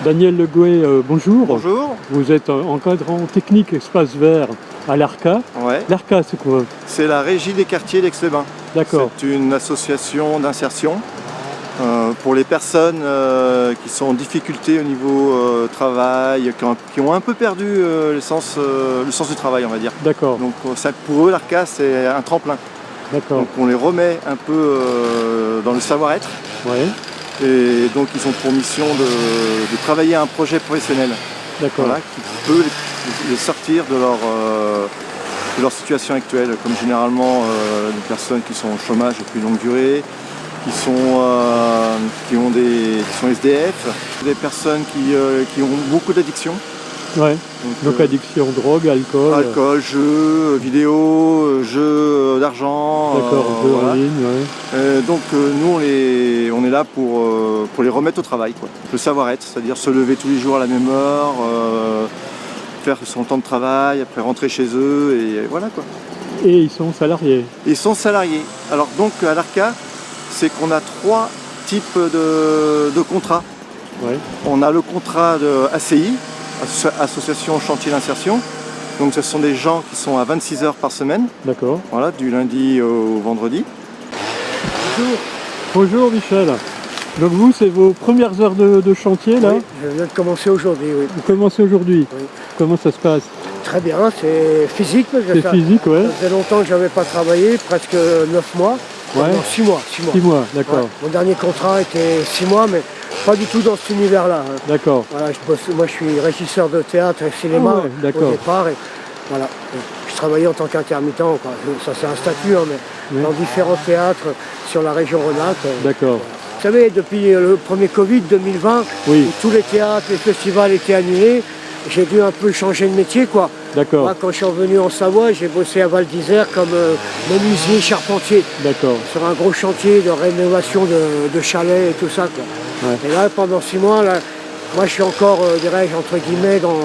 Daniel Le Gouet, bonjour. Bonjour. Vous êtes encadrant technique espace vert à l'ARCA. Ouais. L'ARCA, c'est quoi? C'est la Régie des quartiers d'Aix-les-Bains. D'accord. C'est une association d'insertion pour les personnes qui sont en difficulté au niveau travail, qui ont un peu perdu le sens du travail, on va dire. D'accord. Donc ça, pour eux, l'ARCA, c'est un tremplin. D'accord. Donc on les remet un peu dans le savoir-être. Ouais. Et donc ils ont pour mission de travailler à un projet professionnel. D'accord. Voilà, qui peut les sortir de leur situation actuelle, comme généralement des personnes qui sont au chômage depuis longue durée, qui sont SDF, des personnes qui ont beaucoup d'addictions. Ouais. Donc addiction, drogue, alcool. Alcool, jeux, vidéo, jeux d'argent. D'accord, jeux voilà. en ligne, ouais. Donc nous on est là pour les remettre au travail, quoi. Le savoir-être, c'est-à-dire se lever tous les jours à la même heure, faire son temps de travail, après rentrer chez eux et voilà, quoi. Et ils sont salariés. Ils sont salariés. Alors donc à l'ARCA, c'est qu'on a 3 types de contrats. Ouais. On a le contrat de ACI, Association Chantier d'Insertion. Donc ce sont des gens qui sont à 26 heures par semaine. D'accord. Voilà, du lundi au vendredi. Bonjour. Bonjour Michel. Donc vous, c'est vos premières heures de chantier là? Oui, je viens de commencer aujourd'hui, oui. Vous commencez aujourd'hui? Oui. Comment ça se passe? Très bien, c'est physique. Parce que C'est physique, ouais. Ça faisait longtemps que je n'avais pas travaillé, presque 9 mois. Ouais. Non, 6 mois. 6 mois, d'accord. Ouais. Mon dernier contrat était 6 mois, mais pas du tout dans cet univers-là. Hein. D'accord. Voilà, moi je suis régisseur de théâtre et cinéma au départ. Et, voilà. Et je travaillais en tant qu'intermittent, quoi. Ça c'est un statut, hein, mais dans différents théâtres sur la région Rhône-Alpes. D'accord. Vous savez, depuis le premier Covid 2020, Oui. où tous les théâtres, les festivals étaient annulés, j'ai dû un peu changer de métier, quoi. D'accord. Moi, quand je suis revenu en Savoie, j'ai bossé à Val d'Isère comme menuisier charpentier. D'accord. Sur un gros chantier de rénovation de chalets et tout ça, quoi. Ouais. Et là, pendant 6 mois, là, moi, je suis encore, dirais-je, entre guillemets, dans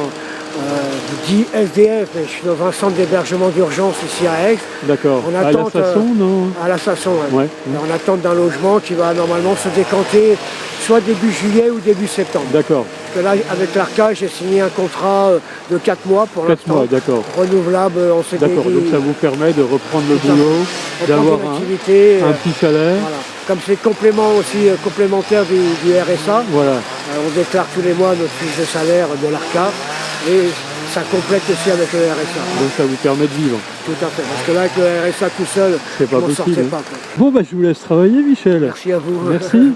dit SDF, mais je suis dans un centre d'hébergement d'urgence ici à Aix. D'accord. On À attend, la Sasson, non? À la Sasson, ouais. Ouais. Et en attente d'un logement qui va normalement se décanter soit début juillet ou début septembre. D'accord. Parce que là, avec l'ARCA, j'ai signé un contrat de 4 mois pour 4 l'instant. mois, d'accord. Renouvelable en CDI. D'accord, donc ça vous permet de reprendre le Tout à boulot, fait. d'avoir Reprendre une activité, un petit salaire. Voilà. Comme c'est complément aussi complémentaire du RSA, Voilà. on déclare tous les mois notre fiche de salaire de l'ARCA et ça complète aussi avec le RSA. Donc ça vous permet de vivre. Tout à fait, parce que là avec le RSA tout seul, C'est je pas m'en possible. sortais Hein. pas. Quoi. Bon bah je vous laisse travailler Michel. Merci à vous. Merci.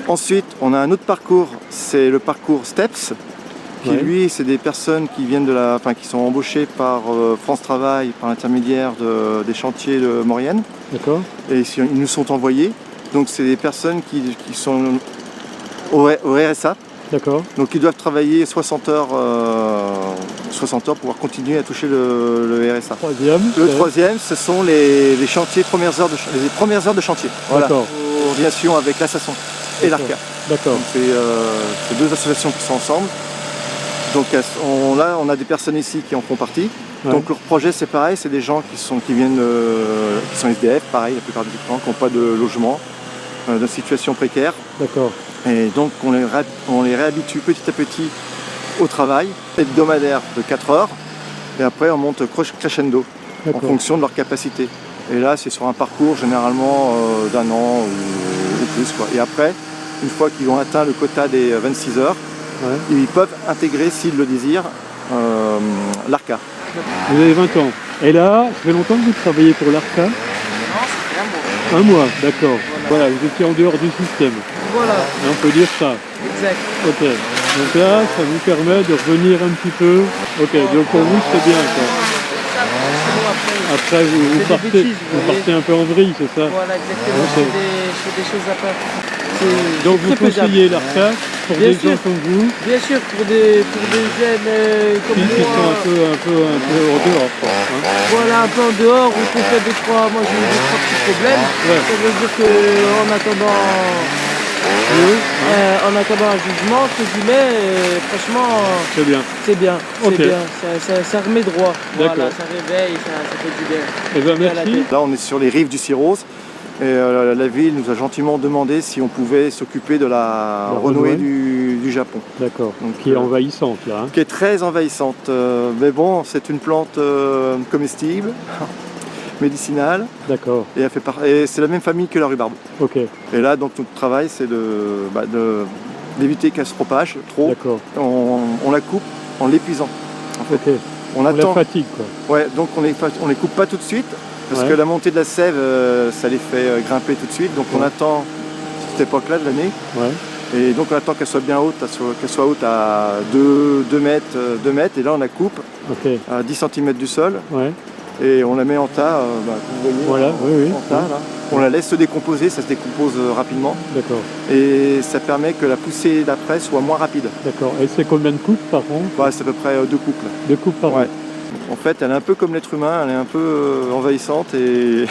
Ensuite, on a un autre parcours, c'est le parcours STEPS, qui lui, c'est des personnes qui viennent qui sont embauchées par France Travail, par l'intermédiaire des chantiers de Maurienne. D'accord. Et ils nous sont envoyés. Donc c'est des personnes qui sont au RSA, D'accord. donc ils doivent travailler 60 heures pour pouvoir continuer à toucher le RSA. Troisième. Le troisième, ce sont les chantiers, les premières heures de chantier. Voilà. D'accord. En coordination avec l'Assasson et l'ARCA. D'accord. Donc c'est 2 associations qui sont ensemble. Donc là, on a des personnes ici qui en font partie. Ouais. Donc leur projet, c'est pareil, c'est des gens qui sont SDF, pareil, la plupart du temps, qui n'ont pas de logement, de situation précaire. D'accord. Et donc on les réhabitue petit à petit au travail, hebdomadaire de 4 heures. Et après, on monte crescendo en fonction de leur capacité. Et là, c'est sur un parcours généralement d'1 an ou plus, quoi. Et après, une fois qu'ils ont atteint le quota des 26 heures, ils peuvent intégrer, s'ils le désirent, l'ARCA. Vous avez 20 ans. Et là, ça fait longtemps que vous travaillez pour l'ARCA? Non, c'est 1 mois. 1 mois, d'accord. Voilà, vous étiez en dehors du système. Voilà, Et on peut dire ça. exact. Ok. Donc là, ça vous permet de revenir un petit peu. Ok, donc pour vous, c'est bien quoi. Après, vous partez un peu en vrille, c'est ça? Voilà, exactement. Ok. Je fais des choses à part. Donc vous conseillez l'ARCA pour Bien des sûr. gens comme vous Bien sûr, pour des jeunes comme qui sont moi. un peu en dehors. Quoi, hein. Voilà, un peu en dehors, où on fait moi j'ai eu 2-3 petits problèmes. Ouais. Ça veut dire qu'en attendant, en attendant un jugement, entre guillemets, franchement, C'est bien. c'est bien. Ok. C'est bien. Ça remet droit. Voilà, D'accord. ça réveille, ça fait du bien. Eh bien Bien à la merci. tête. Là, on est sur les rives du Cirrose. Et la ville nous a gentiment demandé si on pouvait s'occuper de la renouée du Japon. D'accord, qui est envahissante là. Qui est très envahissante. Mais bon, c'est une plante comestible, médicinale. D'accord. Et c'est la même famille que la rhubarbe. Ok. Et là, donc notre travail, c'est d'éviter qu'elle se propage trop. D'accord. On la coupe en l'épuisant. En fait. Ok. On la fatigue quoi. Ouais, donc on les coupe pas tout de suite. Parce que la montée de la sève, ça les fait grimper tout de suite. Donc on attend cette époque-là de l'année. Ouais. Et donc on attend qu'elle soit bien haute, qu'elle soit haute à 2 mètres. Et là on la coupe à 10 cm du sol. Ouais. Et on la met en tas, comme vous voyez, en tas. Là. On la laisse se décomposer, ça se décompose rapidement. D'accord. Et ça permet que la poussée d'après soit moins rapide. D'accord. Et c'est combien de coupes par an? C'est à peu près 2 coupes. 2 coupes par an. En fait, elle est un peu comme l'être humain, elle est un peu envahissante. Et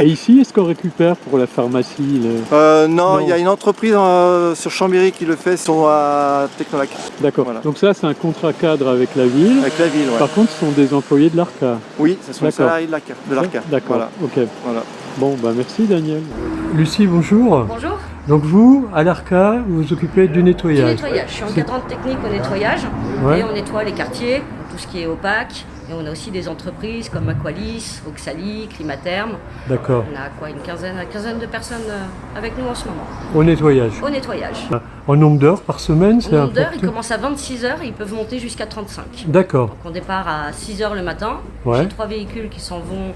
ici, est-ce qu'on récupère pour la pharmacie Non, il y a une entreprise sur Chambéry qui le fait, ils sont à Technolac. D'accord. Voilà. Donc ça, c'est un contrat cadre avec la ville. Avec la ville, ouais. Par contre, ce sont des employés de l'ARCA. Oui, ce sont des salariés de l'ARCA. D'accord, voilà. Ok. Voilà. Bon, merci Daniel. Lucie, bonjour. Bonjour. Donc vous, à l'ARCA, vous vous occupez du nettoyage. Du nettoyage. Je suis encadrante technique au nettoyage. Et on nettoie les quartiers, tout ce qui est opaque. Et on a aussi des entreprises comme Aqualis, Oxali, Climaterme. D'accord. On a quoi, une quinzaine de personnes avec nous en ce moment. Au nettoyage. Au nettoyage. En nombre d'heures par semaine, c'est En nombre d'heures, ils commencent à 26 heures et ils peuvent monter jusqu'à 35. D'accord. Donc on départ à 6 heures le matin. J'ai 3 véhicules qui s'en vont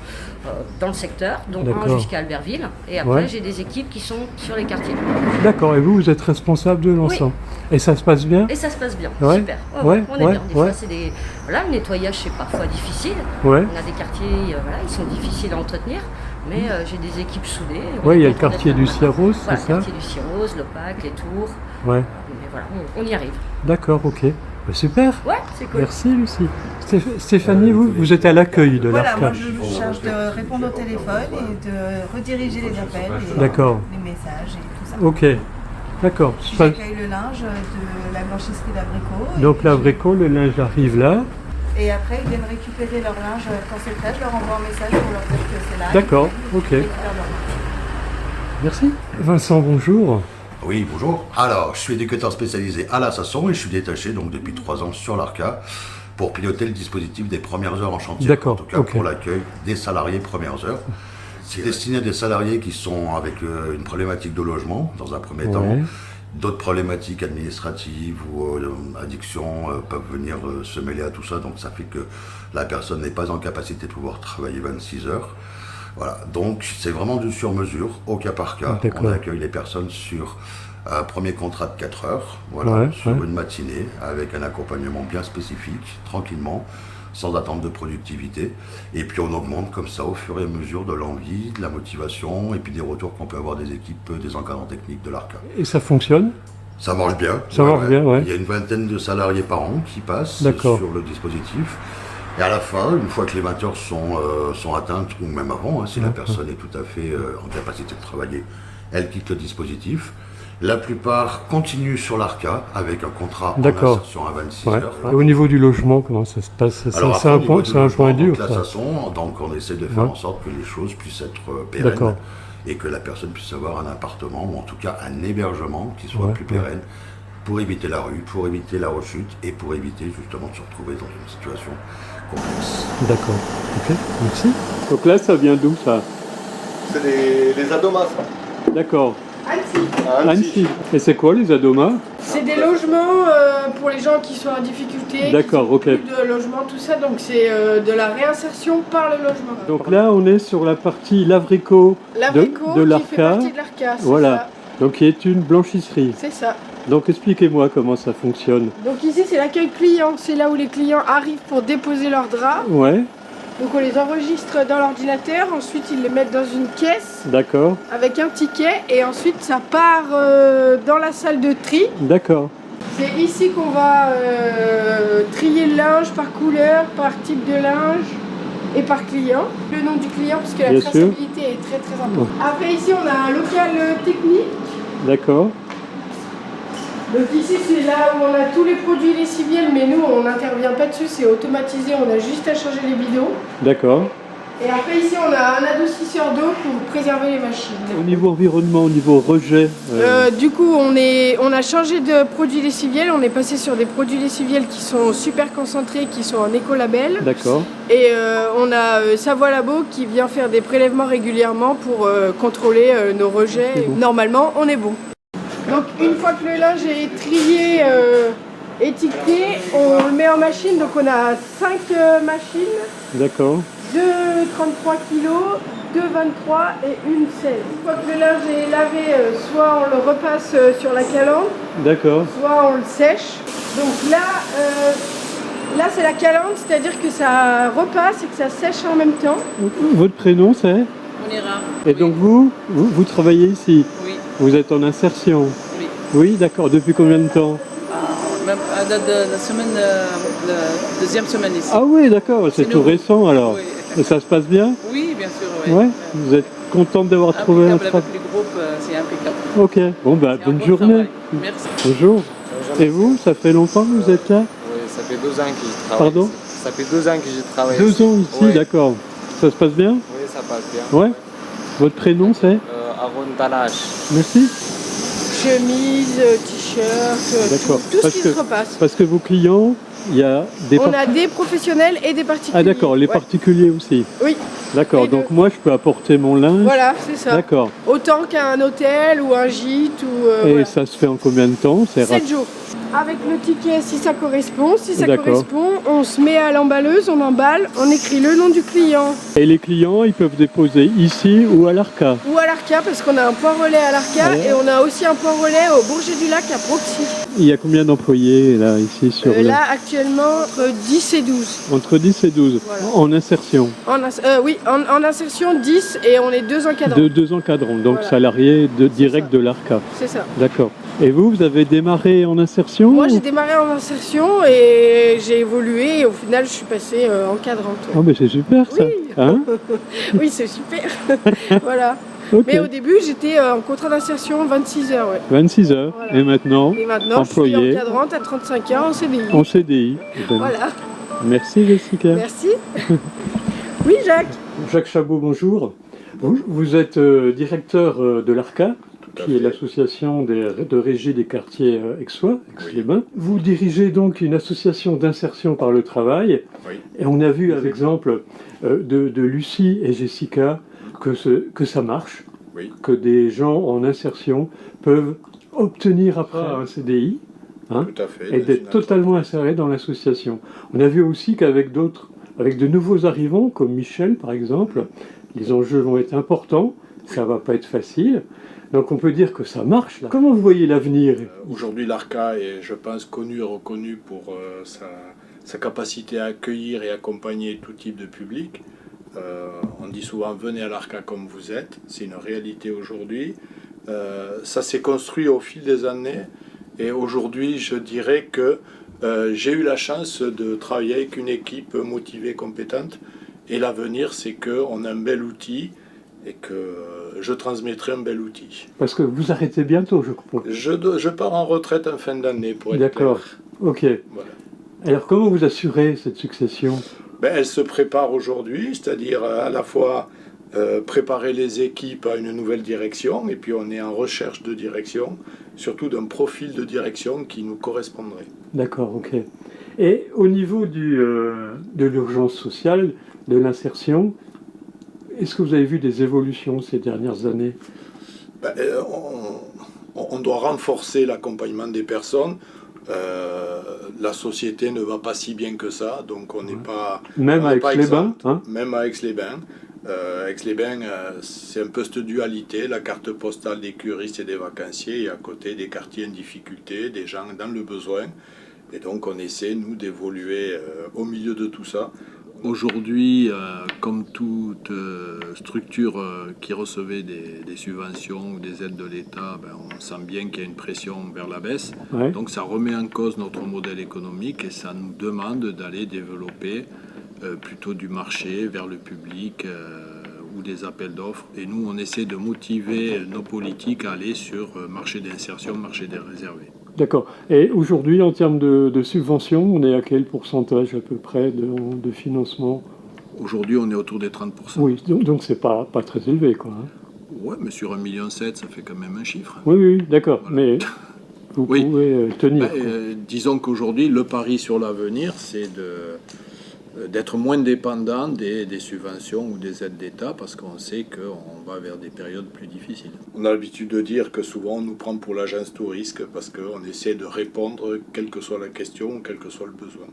dans le secteur, dont un jusqu'à Albertville. Et après, j'ai des équipes qui sont sur les quartiers. D'accord. Et vous êtes responsable de l'ensemble. Et ça se passe bien? Et ça se passe bien. Ouais. Super. On est bien. Des fois, c'est des... le nettoyage, c'est parfois difficile. On a des quartiers, ils sont difficiles à entretenir. Mais j'ai des équipes soudées. Oui, il y a le quartier du Cierrose, c'est ça? Le quartier du Cierrose, l'Opac, les Tours. Ouais. Mais voilà, on y arrive. D'accord, ok. Super. Ouais, c'est cool. Merci Lucie. Stéphanie, vous êtes à l'accueil de l'ARCA. Voilà, moi je me charge de répondre au téléphone et de rediriger les appels, et les messages et tout ça. Ok. D'accord. J'accueille le linge de la blanchisserie d'Abricot. Donc l'Abricot, le linge arrive là. Et après, ils viennent récupérer leur linge quand c'est prêt. Je leur envoie un message pour leur dire que c'est là. D'accord, ok. Merci. Vincent, bonjour. Oui, bonjour. Alors, je suis éducateur spécialisé à l'Assasson et je suis détaché donc depuis 3 ans sur l'ARCA pour piloter le dispositif des premières heures en chantier. D'accord. En tout cas, pour l'accueil des salariés premières heures. C'est destiné à des salariés qui sont avec une problématique de logement dans un premier temps. D'autres problématiques administratives ou addiction peuvent venir se mêler à tout ça. Donc ça fait que la personne n'est pas en capacité de pouvoir travailler 26 heures. Voilà, donc c'est vraiment du sur-mesure, au cas par cas. On accueille les personnes sur un premier contrat de 4 heures, sur une matinée, avec un accompagnement bien spécifique, tranquillement, sans attente de productivité. Et puis on augmente comme ça au fur et à mesure de l'envie, de la motivation, et puis des retours qu'on peut avoir des équipes, des encadrants techniques de l'ARCA. Et ça fonctionne? Ça marche bien. Ça marche bien, Il y a une vingtaine de salariés par an qui passent sur le dispositif. Et à la fin, une fois que les 20 heures sont atteintes, ou même avant, si la personne est tout à fait en capacité de travailler, elle quitte le dispositif. La plupart continuent sur l'ARCA avec un contrat en insertion à 26 heures. Et au niveau du logement, comment ça se passe? C'est un point dur. Donc on essaie de faire en sorte que les choses puissent être pérennes et que la personne puisse avoir un appartement ou en tout cas un hébergement qui soit plus pérenne pour éviter la rue, pour éviter la rechute et pour éviter justement de se retrouver dans une situation complexe. D'accord. Ok, merci. Donc là, ça vient d'où ça? C'est les Adomas. D'accord. Annecy. Et c'est quoi les Adomas? C'est des logements pour les gens qui sont en difficulté, d'accord, qui ont plus de logement, tout ça, donc c'est de la réinsertion par le logement. Donc là on est sur la partie l'Abricot de l'ARCA. Qui fait partie de l'ARCA, voilà. Ça. Donc qui est une blanchisserie. C'est ça. Donc expliquez-moi comment ça fonctionne. Donc ici c'est l'accueil client, c'est là où les clients arrivent pour déposer leurs draps. Ouais. Donc on les enregistre dans l'ordinateur, ensuite ils les mettent dans une caisse. D'accord. Avec un ticket et ensuite ça part dans la salle de tri. D'accord. C'est ici qu'on va trier le linge par couleur, par type de linge et par client. Le nom du client parce que la traçabilité est très très importante. Après ici on a un local technique. D'accord. Donc ici c'est là où on a tous les produits lessiviels mais nous on n'intervient pas dessus, c'est automatisé, on a juste à changer les bidons. D'accord. Et après ici on a un adoucisseur d'eau pour préserver les machines. Au niveau environnement, au niveau rejet Du coup on a changé de produits lessiviels, on est passé sur des produits lessiviels qui sont super concentrés, qui sont en écolabel. D'accord. Et on a Savoie Labo qui vient faire des prélèvements régulièrement pour contrôler nos rejets. Bon. Normalement on est bon. Donc une fois que le linge est trié, étiqueté, on le met en machine. Donc on a 5 machines. D'accord. 2 33 kg, 2 23 et une 16. Une fois que le linge est lavé, soit on le repasse sur la calandre, D'accord. soit on le sèche. Donc là c'est la calandre, c'est-à-dire que ça repasse et que ça sèche en même temps. Votre prénom c'est? Onira. Et donc vous travaillez ici? Oui. Vous êtes en insertion? Oui. Oui, d'accord. Depuis combien de temps? Même à la semaine, la deuxième semaine ici. Ah oui, d'accord. C'est tout récent alors. Oui. Et ça se passe bien? Oui, bien sûr. Oui. Ouais. Vous êtes contente d'avoir trouvé un travail? Avec les groupes, c'est impeccable. Ok. Bon bah bonne bon journée. travail. Merci. Bonjour. Et vous, ça fait longtemps que vous êtes là? Oui, ça fait 2 ans que j'y travaille. Pardon? Ça fait 2 ans que j'y travaille. 2 ans ici, Ouais. d'accord. Ça se passe bien? Oui, ça passe bien. Ouais. Votre prénom c'est? Aaron Talache. Merci. Chemise, t-shirt, D'accord. tout ce qui se repasse. Parce que vos clients, il y a des... On a des professionnels et des particuliers. Ah d'accord, les Ouais. particuliers aussi. Oui. D'accord, Les deux. donc moi je peux apporter mon linge. Voilà, c'est ça. D'accord. Autant qu'un hôtel ou un gîte ou Et voilà. ça se fait en combien de temps? 7 jours. Avec le ticket, si ça correspond. Si ça D'accord. correspond, on se met à l'emballeuse, on emballe, on écrit le nom du client. Et les clients, ils peuvent déposer ici ou à l'Arca? Ou à l'Arca, parce qu'on a un point relais à l'Arca Ouais. et on a aussi un point relais au Bourget-du-Lac à Proxy. Il y a combien d'employés là, ici sur le... Là, actuellement, entre 10 et 12. Entre 10 et 12, Voilà. en insertion. Oui, en insertion 10 et on est 2 encadrants. De 2 encadrants, donc Voilà. salariés direct ça. de l'Arca. C'est ça. D'accord. Et vous avez démarré en insertion? Moi, j'ai démarré en insertion et j'ai évolué et au final, je suis passée encadrante. Oh mais c'est super ça. Oui. Hein? Oui, c'est super. Voilà. Ok. Mais au début, j'étais en contrat d'insertion 26 heures. Ouais. 26 heures. Voilà. Et maintenant, Et maintenant, je employé suis encadrante à 35 ans en CDI. en CDI. Ben, Voilà. Merci Jessica. Merci. Oui, Jacques. Jacques Chabot, bonjour. Vous êtes directeur de l'ARCA, qui est l'association de régie des quartiers aixois, Aix-les-Bains. Vous dirigez donc une association d'insertion par le travail. Oui. Et on a vu à l'exemple de Lucie et Jessica que ça marche, Oui. que des gens en insertion peuvent obtenir après un CDI. Hein, Tout à fait. et d'être totalement insérés dans l'association. On a vu aussi qu'avec avec de nouveaux arrivants, comme Michel par exemple, les enjeux vont être importants, ça va pas être facile, donc on peut dire que ça marche. Là. Comment vous voyez l'avenir? Aujourd'hui, l'ARCA est, je pense, connu et reconnu pour sa capacité à accueillir et accompagner tout type de public. On dit souvent, venez à l'ARCA comme vous êtes, c'est une réalité aujourd'hui. Ça s'est construit au fil des années. Et aujourd'hui, je dirais que j'ai eu la chance de travailler avec une équipe motivée, compétente. Et l'avenir, c'est qu'on a un bel outil et que je transmettrai un bel outil. Parce que vous arrêtez bientôt, je crois. Je pars en retraite en fin d'année, pour être D'accord, clair. ok. Voilà. Alors comment vous assurez cette succession? Elle se prépare aujourd'hui, c'est-à-dire à la fois préparer les équipes à une nouvelle direction, et puis on est en recherche de direction, surtout d'un profil de direction qui nous correspondrait. D'accord, ok. Et au niveau de l'urgence sociale, de l'insertion, est-ce que vous avez vu des évolutions ces dernières années? On doit renforcer l'accompagnement des personnes. La société ne va pas si bien que ça, donc on n'est pas... Même à Aix-les-Bains, hein? Même à Aix-les-Bains. Aix-les-Bains, c'est un peu cette dualité, la carte postale des curistes et des vacanciers, et à côté des quartiers en difficulté, des gens dans le besoin. Et donc on essaie, nous, d'évoluer au milieu de tout ça. Aujourd'hui, comme toute structure qui recevait des subventions ou des aides de l'État, on sent bien qu'il y a une pression vers la baisse. Ouais. Donc ça remet en cause notre modèle économique et ça nous demande d'aller développer plutôt du marché vers le public ou des appels d'offres. Et nous, on essaie de motiver nos politiques à aller sur marché d'insertion, marché des réservés. D'accord. Et aujourd'hui, en termes de subventions, on est à quel pourcentage à peu près de financement? Aujourd'hui, on est autour des 30%. Oui, donc c'est pas très élevé, quoi. Hein. Ouais, mais sur 1,7 million, ça fait quand même un chiffre. Oui, d'accord, voilà. Mais vous oui. pouvez tenir. Disons qu'aujourd'hui, le pari sur l'avenir, c'est d'être moins dépendant des subventions ou des aides d'État, parce qu'on sait qu'on va vers des périodes plus difficiles. On a l'habitude de dire que souvent on nous prend pour l'agence Tourisque, parce qu'on essaie de répondre, quelle que soit la question, quel que soit le besoin,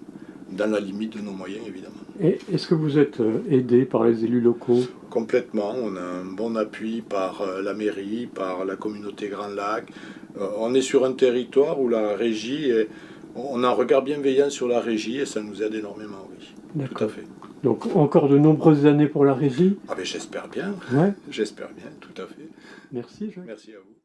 dans la limite de nos moyens, évidemment. Et est-ce que vous êtes aidé par les élus locaux? Complètement, on a un bon appui par la mairie, par la communauté Grand Lac. On est sur un territoire où la régie, on a un regard bienveillant sur la régie et ça nous aide énormément, oui. D'accord. Tout à fait. Donc encore de nombreuses années pour la régie? Ah ben j'espère bien, ouais. J'espère bien, tout à fait. Merci Jacques. Merci à vous.